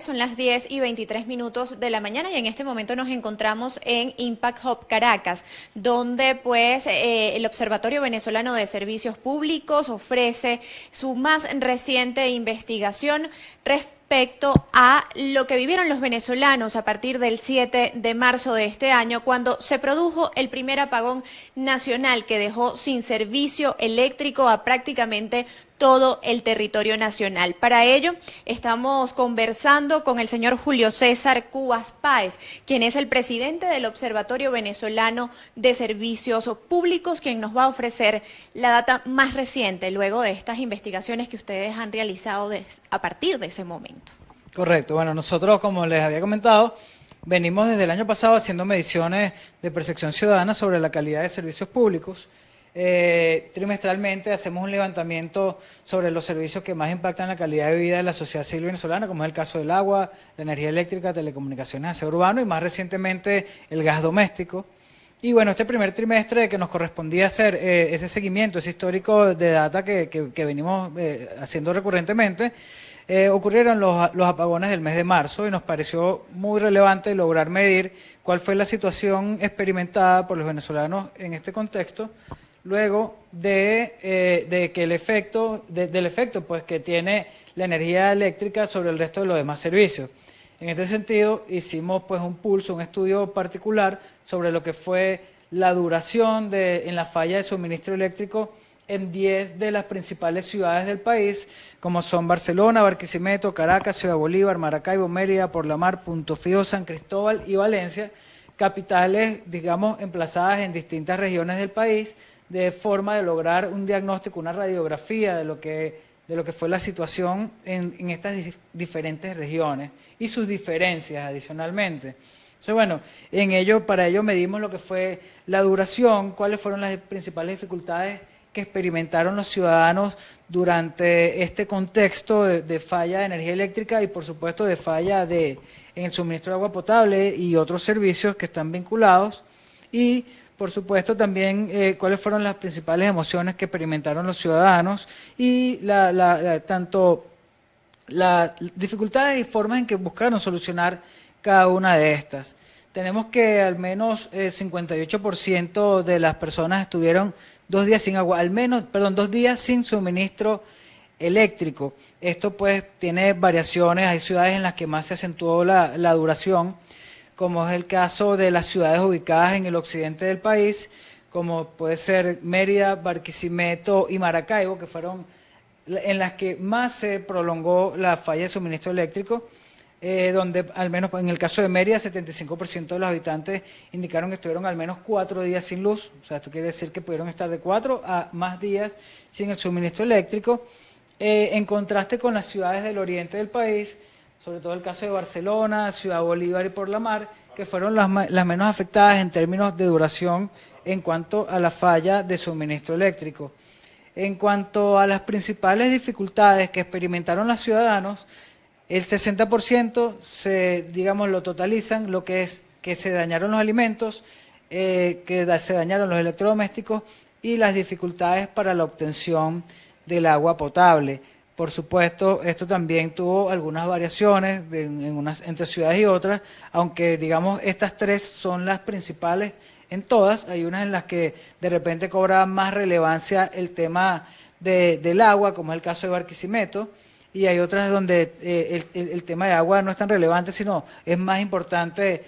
Son las 10:23 de la mañana y en este momento nos encontramos en Impact Hub Caracas, donde pues el Observatorio Venezolano de Servicios Públicos ofrece su más reciente investigación respecto a lo que vivieron los venezolanos a partir del 7 de marzo de este año, cuando se produjo el primer apagón nacional que dejó sin servicio eléctrico a prácticamente todo el territorio nacional. Para ello, estamos conversando con el señor Julio César Cubas Páez, quien es el presidente del Observatorio Venezolano de Servicios Públicos, quien nos va a ofrecer la data más reciente luego de estas investigaciones que ustedes han realizado a partir de ese momento. Correcto. Bueno, nosotros, como les había comentado, venimos desde el año pasado haciendo mediciones de percepción ciudadana sobre la calidad de servicios públicos. Trimestralmente hacemos un levantamiento sobre los servicios que más impactan la calidad de vida de la sociedad civil venezolana, como es el caso del agua, la energía eléctrica, telecomunicaciones, aseo urbano y más recientemente el gas doméstico. Y bueno, este primer trimestre que nos correspondía hacer ese seguimiento, ese histórico de data que venimos haciendo recurrentemente, ocurrieron los apagones del mes de marzo y nos pareció muy relevante lograr medir cuál fue la situación experimentada por los venezolanos en este contexto, luego de que del efecto pues que tiene la energía eléctrica sobre el resto de los demás servicios. En este sentido, hicimos pues un pulso, un estudio particular sobre lo que fue la duración en la falla de suministro eléctrico en 10 de las principales ciudades del país, como son Barcelona, Barquisimeto, Caracas, Ciudad Bolívar, Maracaibo, Mérida, Por la Mar, Punto Fijo, San Cristóbal y Valencia, capitales, digamos, emplazadas en distintas regiones del país, de forma de lograr un diagnóstico, una radiografía de lo que fue la situación en estas diferentes regiones y sus diferencias adicionalmente. Entonces, bueno, para ello medimos lo que fue la duración, cuáles fueron las principales dificultades que experimentaron los ciudadanos durante este contexto de falla de energía eléctrica y, por supuesto, de falla en el suministro de agua potable y otros servicios que están vinculados. Y, por supuesto, también cuáles fueron las principales emociones que experimentaron los ciudadanos y tanto las dificultades y formas en que buscaron solucionar cada una de estas. Tenemos que al menos 58% de las personas estuvieron 2 días sin agua, 2 días sin suministro eléctrico. Esto pues tiene variaciones, hay ciudades en las que más se acentuó la duración, como es el caso de las ciudades ubicadas en el occidente del país, como puede ser Mérida, Barquisimeto y Maracaibo, que fueron en las que más se prolongó la falla de suministro eléctrico, donde al menos en el caso de Mérida, 75% de los habitantes indicaron que estuvieron al menos 4 días sin luz. O sea, esto quiere decir que pudieron estar de 4 a más días sin el suministro eléctrico, en contraste con las ciudades del oriente del país, sobre todo el caso de Barcelona, Ciudad Bolívar y Por la Mar, que fueron las menos afectadas en términos de duración en cuanto a la falla de suministro eléctrico. En cuanto a las principales dificultades que experimentaron los ciudadanos, el 60% lo totalizan, lo que es que se dañaron los alimentos, que se dañaron los electrodomésticos y las dificultades para la obtención del agua potable. Por supuesto, esto también tuvo algunas variaciones entre ciudades y otras, aunque digamos estas 3 son las principales en todas. Hay unas en las que de repente cobra más relevancia el tema del agua, como es el caso de Barquisimeto, y hay otras donde el tema de agua no es tan relevante, sino es más importante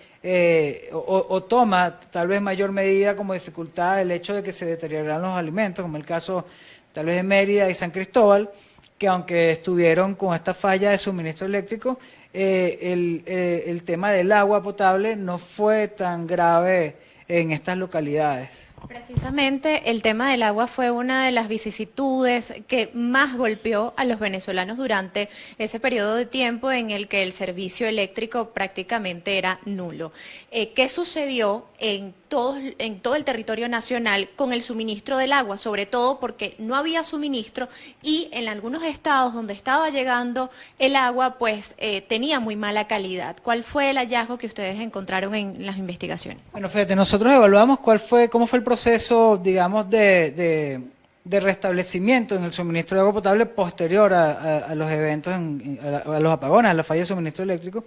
o toma tal vez mayor medida como dificultad el hecho de que se deterioran los alimentos, como el caso tal vez de Mérida y San Cristóbal, que aunque estuvieron con esta falla de suministro eléctrico, el tema del agua potable no fue tan grave en estas localidades. Precisamente el tema del agua fue una de las vicisitudes que más golpeó a los venezolanos durante ese periodo de tiempo en el que el servicio eléctrico prácticamente era nulo. ¿Qué sucedió en todo el territorio nacional con el suministro del agua? Sobre todo porque no había suministro y en algunos estados donde estaba llegando el agua, pues tenía muy mala calidad. ¿Cuál fue el hallazgo que ustedes encontraron en las investigaciones? Bueno, fíjate, nosotros evaluamos cómo fue el proceso, digamos, de de restablecimiento en el suministro de agua potable posterior a los eventos, a los apagones, a la falla de suministro eléctrico,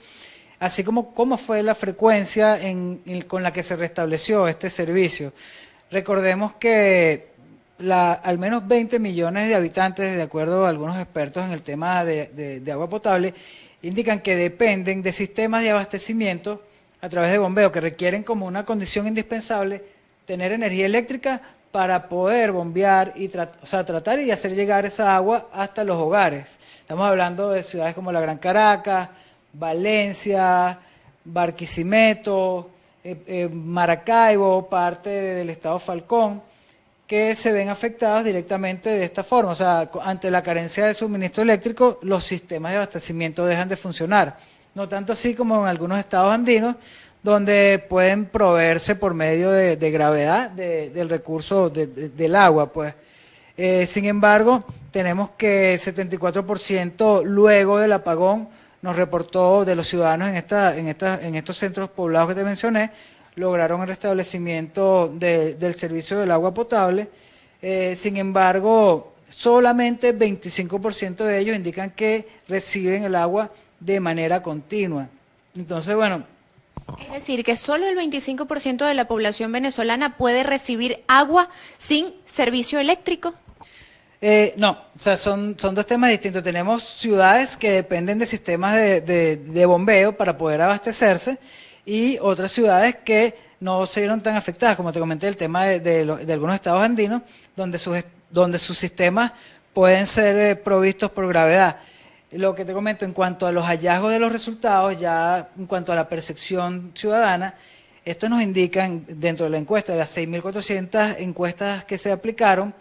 así como cómo fue la frecuencia con la que se restableció este servicio. Recordemos que al menos 20 millones de habitantes, de acuerdo a algunos expertos en el tema de agua potable, indican que dependen de sistemas de abastecimiento a través de bombeo, que requieren como una condición indispensable tener energía eléctrica para poder bombear y tratar y hacer llegar esa agua hasta los hogares. Estamos hablando de ciudades como la Gran Caracas, Valencia, Barquisimeto, Maracaibo, parte del estado Falcón, que se ven afectados directamente de esta forma. O sea, ante la carencia de suministro eléctrico, los sistemas de abastecimiento dejan de funcionar. No tanto así como en algunos estados andinos, donde pueden proveerse por medio de gravedad del recurso del agua, pues. Sin embargo, tenemos que el 74% luego del apagón nos reportó de los ciudadanos en estos centros poblados que te mencioné, lograron el restablecimiento del servicio del agua potable. Sin embargo, solamente 25% de ellos indican que reciben el agua de manera continua. Entonces, bueno, es decir, que solo el 25% de la población venezolana puede recibir agua sin servicio eléctrico. No, o sea, son dos temas distintos. Tenemos ciudades que dependen de sistemas de bombeo para poder abastecerse y otras ciudades que no se vieron tan afectadas, como te comenté, el tema de algunos estados andinos, donde sus sistemas pueden ser provistos por gravedad. Lo que te comento en cuanto a los hallazgos de los resultados, ya en cuanto a la percepción ciudadana, esto nos indican dentro de la encuesta, de las 6.400 encuestas que se aplicaron,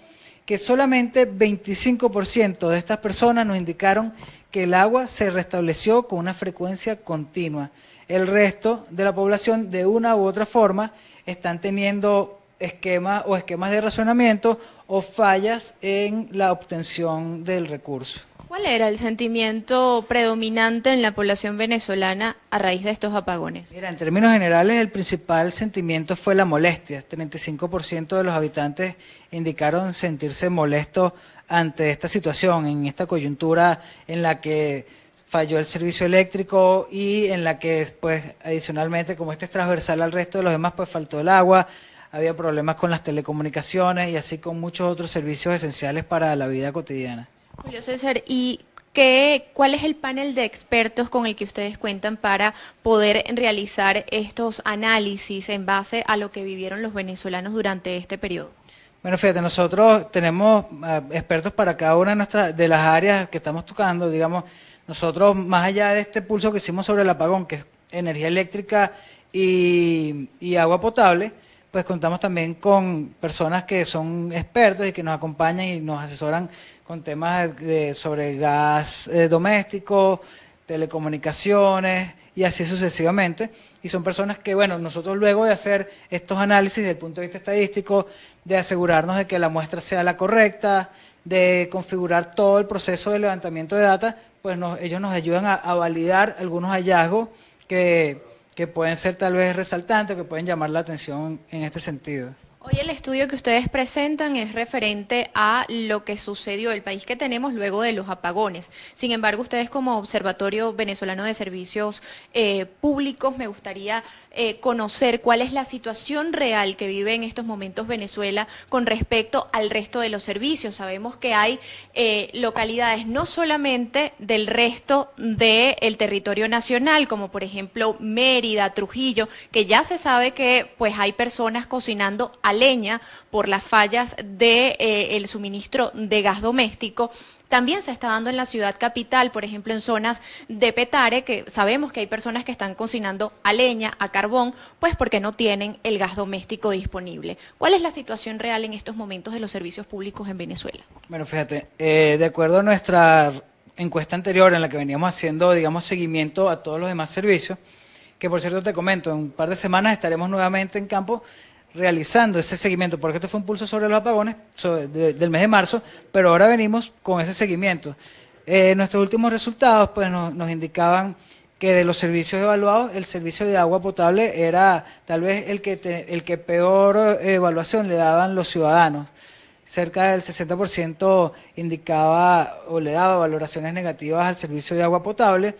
que solamente 25% de estas personas nos indicaron que el agua se restableció con una frecuencia continua. El resto de la población, de una u otra forma, están teniendo esquemas de racionamiento o fallas en la obtención del recurso. ¿Cuál era el sentimiento predominante en la población venezolana a raíz de estos apagones? Mira, en términos generales, el principal sentimiento fue la molestia. 35% de los habitantes indicaron sentirse molestos ante esta situación, en esta coyuntura en la que falló el servicio eléctrico y en la que, pues, adicionalmente, como este es transversal al resto de los demás, pues faltó el agua, había problemas con las telecomunicaciones y así con muchos otros servicios esenciales para la vida cotidiana. Julio César, ¿y cuál es el panel de expertos con el que ustedes cuentan para poder realizar estos análisis en base a lo que vivieron los venezolanos durante este periodo? Bueno, fíjate, nosotros tenemos expertos para cada una de las áreas que estamos tocando. Digamos, nosotros, más allá de este pulso que hicimos sobre el apagón, que es energía eléctrica y agua potable, pues contamos también con personas que son expertos y que nos acompañan y nos asesoran con temas sobre gas doméstico, telecomunicaciones y así sucesivamente. Y son personas que, bueno, nosotros luego de hacer estos análisis desde el punto de vista estadístico, de asegurarnos de que la muestra sea la correcta, de configurar todo el proceso de levantamiento de data, pues ellos nos ayudan a validar algunos hallazgos que pueden ser tal vez resaltantes, que pueden llamar la atención en este sentido. Hoy el estudio que ustedes presentan es referente a lo que sucedió, el país que tenemos luego de los apagones. Sin embargo, ustedes como Observatorio Venezolano de Servicios Públicos, me gustaría conocer cuál es la situación real que vive en estos momentos Venezuela con respecto al resto de los servicios. Sabemos que hay localidades no solamente del resto del territorio nacional, como por ejemplo Mérida, Trujillo, que ya se sabe que pues hay personas cocinando a leña por las fallas del suministro de gas doméstico. También se está dando en la ciudad capital, por ejemplo, en zonas de Petare, que sabemos que hay personas que están cocinando a leña, a carbón, pues porque no tienen el gas doméstico disponible. ¿Cuál es la situación real en estos momentos de los servicios públicos en Venezuela? Bueno, fíjate, de acuerdo a nuestra encuesta anterior en la que veníamos haciendo, digamos, seguimiento a todos los demás servicios, que por cierto te comento, en un par de semanas estaremos nuevamente en campo realizando ese seguimiento, porque esto fue un pulso sobre los apagones del mes de marzo, pero ahora venimos con ese seguimiento. Nuestros últimos resultados pues nos indicaban que de los servicios evaluados, el servicio de agua potable era tal vez el que peor evaluación le daban los ciudadanos. cerca del 60% indicaba o le daba valoraciones negativas al servicio de agua potable,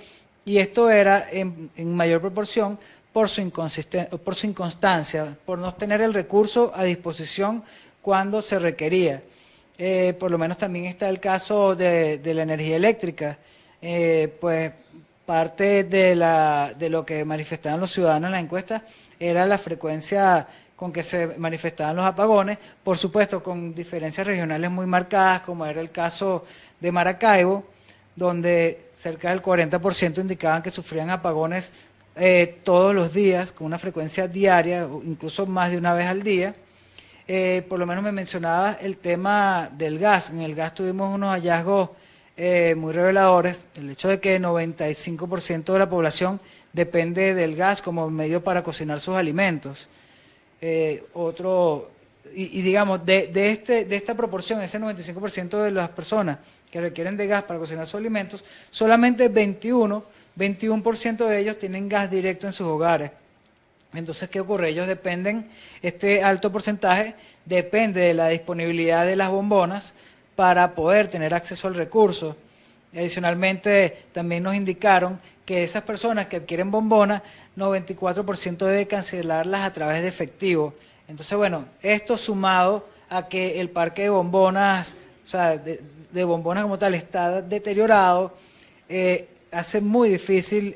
y esto era en mayor proporción por su inconstancia, por no tener el recurso a disposición cuando se requería. Por lo menos también está el caso de la energía eléctrica. Pues parte de lo que manifestaban los ciudadanos en la encuesta era la frecuencia con que se manifestaban los apagones, por supuesto con diferencias regionales muy marcadas, como era el caso de Maracaibo, donde cerca del 40% indicaban que sufrían apagones todos los días, con una frecuencia diaria, o incluso más de una vez al día. Por lo menos me mencionaba el tema del gas. En el gas tuvimos unos hallazgos muy reveladores, el hecho de que 95% de la población depende del gas como medio para cocinar sus alimentos. Digamos, de esta proporción, ese 95% de las personas que requieren de gas para cocinar sus alimentos, solamente 21% de ellos tienen gas directo en sus hogares. Entonces, ¿qué ocurre? Ellos dependen, este alto porcentaje depende de la disponibilidad de las bombonas para poder tener acceso al recurso. Adicionalmente, también nos indicaron que esas personas que adquieren bombonas, 94% debe cancelarlas a través de efectivo. Entonces, bueno, esto sumado a que el parque de bombonas, o sea, de bombonas como tal, está deteriorado, hace muy difícil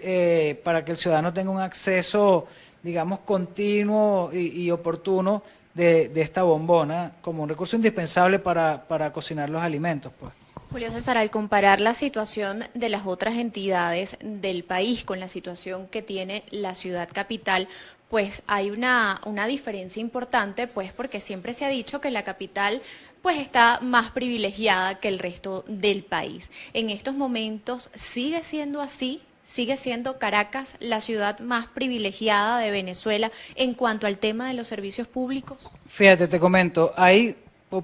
para que el ciudadano tenga un acceso, digamos, continuo y oportuno de esta bombona como un recurso indispensable para cocinar los alimentos, pues. Julio César, al comparar la situación de las otras entidades del país con la situación que tiene la ciudad capital, pues hay una diferencia importante, pues porque siempre se ha dicho que la capital pues está más privilegiada que el resto del país. En estos momentos, ¿sigue siendo así? ¿Sigue siendo Caracas la ciudad más privilegiada de Venezuela en cuanto al tema de los servicios públicos? Fíjate, te comento,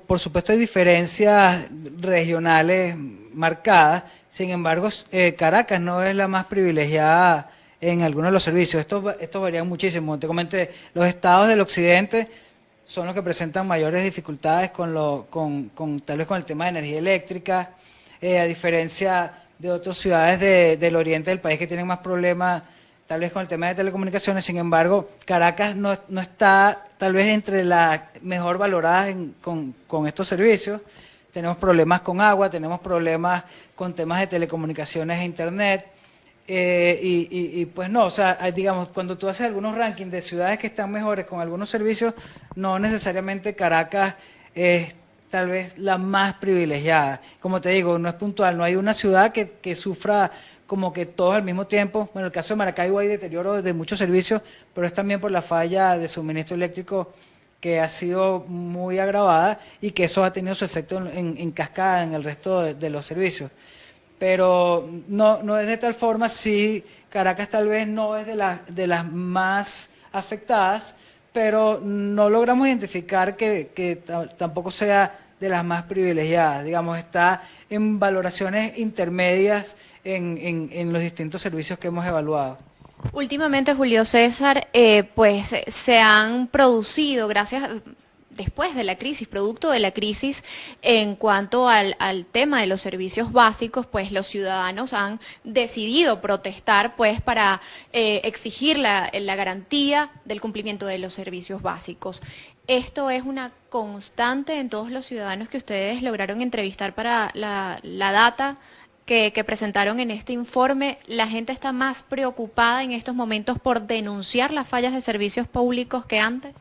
por supuesto hay diferencias regionales marcadas, sin embargo, Caracas no es la más privilegiada en algunos de los servicios. Estos varían muchísimo. Te comenté, los estados del occidente son los que presentan mayores dificultades tal vez con el tema de energía eléctrica, a diferencia de otras ciudades del oriente del país que tienen más problemas tal vez con el tema de telecomunicaciones. Sin embargo, Caracas no está tal vez entre las mejor valoradas con estos servicios. Tenemos problemas con agua, tenemos problemas con temas de telecomunicaciones e internet, pues no, o sea, digamos, cuando tú haces algunos rankings de ciudades que están mejores con algunos servicios, no necesariamente Caracas es tal vez la más privilegiada. Como te digo, no es puntual, no hay una ciudad que sufra como que todos al mismo tiempo. Bueno, en el caso de Maracaibo hay deterioro de muchos servicios, pero es también por la falla de suministro eléctrico que ha sido muy agravada y que eso ha tenido su efecto en cascada en el resto de los servicios. Pero no es de tal forma, sí, Caracas tal vez no es de las más afectadas, pero no logramos identificar que tampoco sea de las más privilegiadas. Digamos, está en valoraciones intermedias en los distintos servicios que hemos evaluado. Últimamente, Julio César, pues se han producido, después de la crisis, producto de la crisis, en cuanto al tema de los servicios básicos, pues los ciudadanos han decidido protestar pues para exigir la garantía del cumplimiento de los servicios básicos. Esto es una constante en todos los ciudadanos que ustedes lograron entrevistar para la data que presentaron en este informe. ¿La gente está más preocupada en estos momentos por denunciar las fallas de servicios públicos que antes?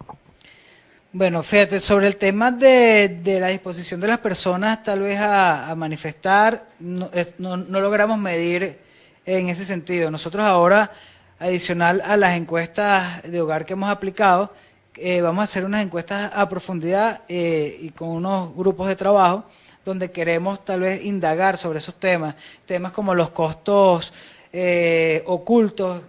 Bueno, fíjate, sobre el tema de la disposición de las personas tal vez a manifestar, no logramos medir en ese sentido. Nosotros ahora, adicional a las encuestas de hogar que hemos aplicado, vamos a hacer unas encuestas a profundidad y con unos grupos de trabajo donde queremos tal vez indagar sobre esos temas como los costos ocultos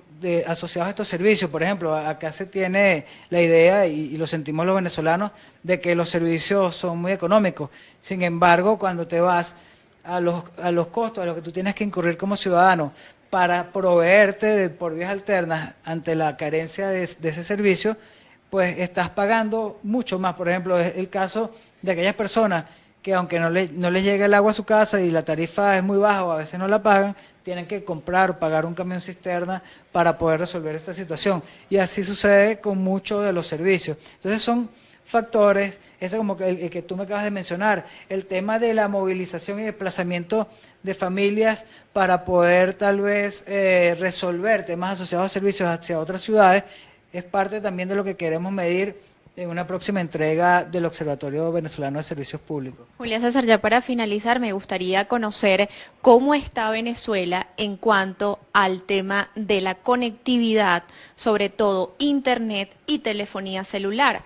asociados a estos servicios. Por ejemplo, acá se tiene la idea, y lo sentimos los venezolanos, de que los servicios son muy económicos. Sin embargo, cuando te vas a los costos, a lo que tú tienes que incurrir como ciudadano para proveerte por vías alternas ante la carencia de ese servicio, pues estás pagando mucho más. Por ejemplo, es el caso de aquellas personas que aunque no les llegue el agua a su casa y la tarifa es muy baja o a veces no la pagan, tienen que comprar o pagar un camión cisterna para poder resolver esta situación. Y así sucede con muchos de los servicios. Entonces son factores, ese como que el que tú me acabas de mencionar, el tema de la movilización y desplazamiento de familias para poder tal vez resolver temas asociados a servicios hacia otras ciudades, es parte también de lo que queremos medir en una próxima entrega del Observatorio Venezolano de Servicios Públicos. Julia César, ya para finalizar, me gustaría conocer cómo está Venezuela en cuanto al tema de la conectividad, sobre todo Internet y telefonía celular.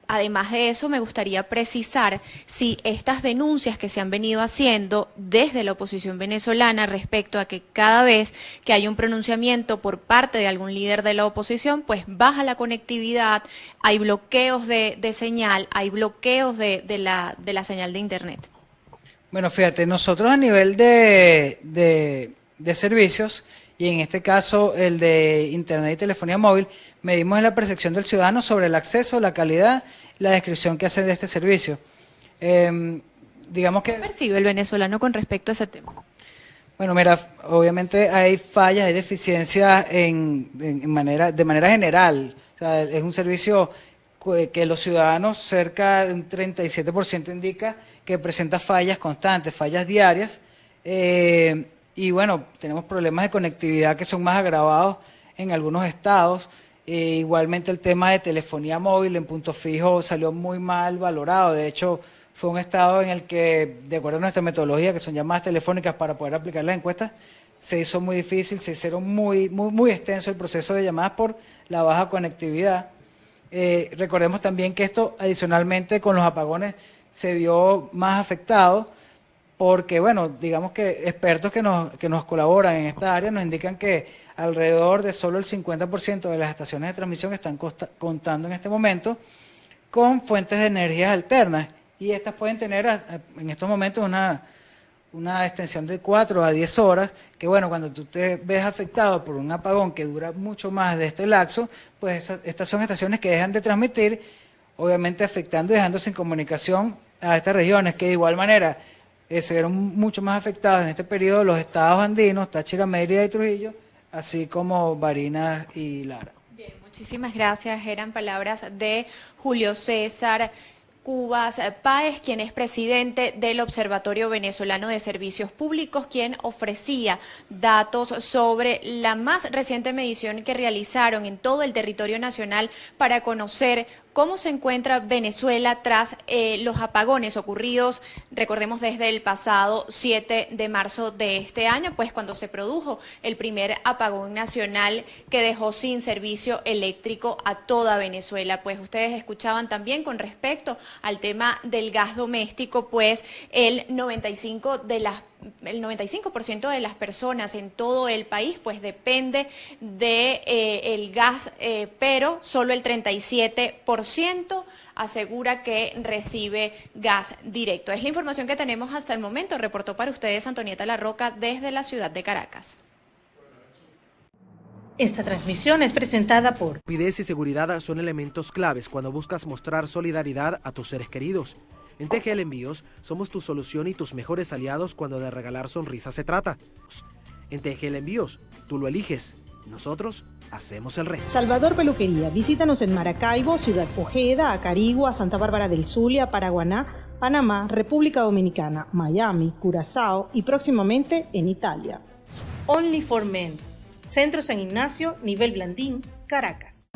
Además de eso, me gustaría precisar si estas denuncias que se han venido haciendo desde la oposición venezolana respecto a que cada vez que hay un pronunciamiento por parte de algún líder de la oposición, pues baja la conectividad, hay bloqueos de señal, hay bloqueos de la señal de Internet. Bueno, fíjate, nosotros a nivel de servicios, y en este caso el de Internet y telefonía móvil, medimos la percepción del ciudadano sobre el acceso, la calidad, la descripción que hacen de este servicio. Digamos que... ¿Qué percibe el venezolano con respecto a ese tema? Bueno, mira, obviamente hay fallas, hay deficiencias de manera general. O sea, es un servicio que los ciudadanos, cerca de un 37% indica que presenta fallas constantes, fallas diarias. Y bueno, tenemos problemas de conectividad que son más agravados en algunos estados. Igualmente el tema de telefonía móvil en punto fijo salió muy mal valorado. De hecho, fue un estado en el que, de acuerdo a nuestra metodología, que son llamadas telefónicas para poder aplicar las encuestas, se hizo muy difícil, se hicieron muy extenso el proceso de llamadas por la baja conectividad. Recordemos también que esto, adicionalmente, con los apagones, se vio más afectado, porque, bueno, digamos que expertos que nos colaboran en esta área nos indican que alrededor de solo el 50% de las estaciones de transmisión están contando en este momento con fuentes de energías alternas, y estas pueden tener en estos momentos una extensión de 4 a 10 horas, que bueno, cuando tú te ves afectado por un apagón que dura mucho más de este lapso, pues estas son estaciones que dejan de transmitir, obviamente afectando y dejando sin comunicación a estas regiones, que de igual manera se vieron mucho más afectados en este periodo los estados andinos, Táchira, Mérida y Trujillo, así como Barinas y Lara. Bien, muchísimas gracias. Eran palabras de Julio César Cubas Páez, quien es presidente del Observatorio Venezolano de Servicios Públicos, quien ofrecía datos sobre la más reciente medición que realizaron en todo el territorio nacional para conocer cómo se encuentra Venezuela tras los apagones ocurridos, recordemos, desde el pasado 7 de marzo de este año, pues cuando se produjo el primer apagón nacional que dejó sin servicio eléctrico a toda Venezuela. Pues ustedes escuchaban también con respecto al tema del gas doméstico, pues el 95% de las personas en todo el país pues depende de el gas, pero solo el 37% asegura que recibe gas directo. Es la información que tenemos hasta el momento. Reportó para ustedes Antonieta Larroca desde la ciudad de Caracas. Esta transmisión es presentada por... Rapidez y seguridad son elementos claves cuando buscas mostrar solidaridad a tus seres queridos. En TGL Envíos somos tu solución y tus mejores aliados cuando de regalar sonrisas se trata. En TGL Envíos, tú lo eliges, nosotros hacemos el resto. Salvador Peluquería. Visítanos en Maracaibo, Ciudad Ojeda, Acarigua, Santa Bárbara del Zulia, Paraguaná, Panamá, República Dominicana, Miami, Curazao y próximamente en Italia. Only for Men. Centro San Ignacio, nivel Blandín, Caracas.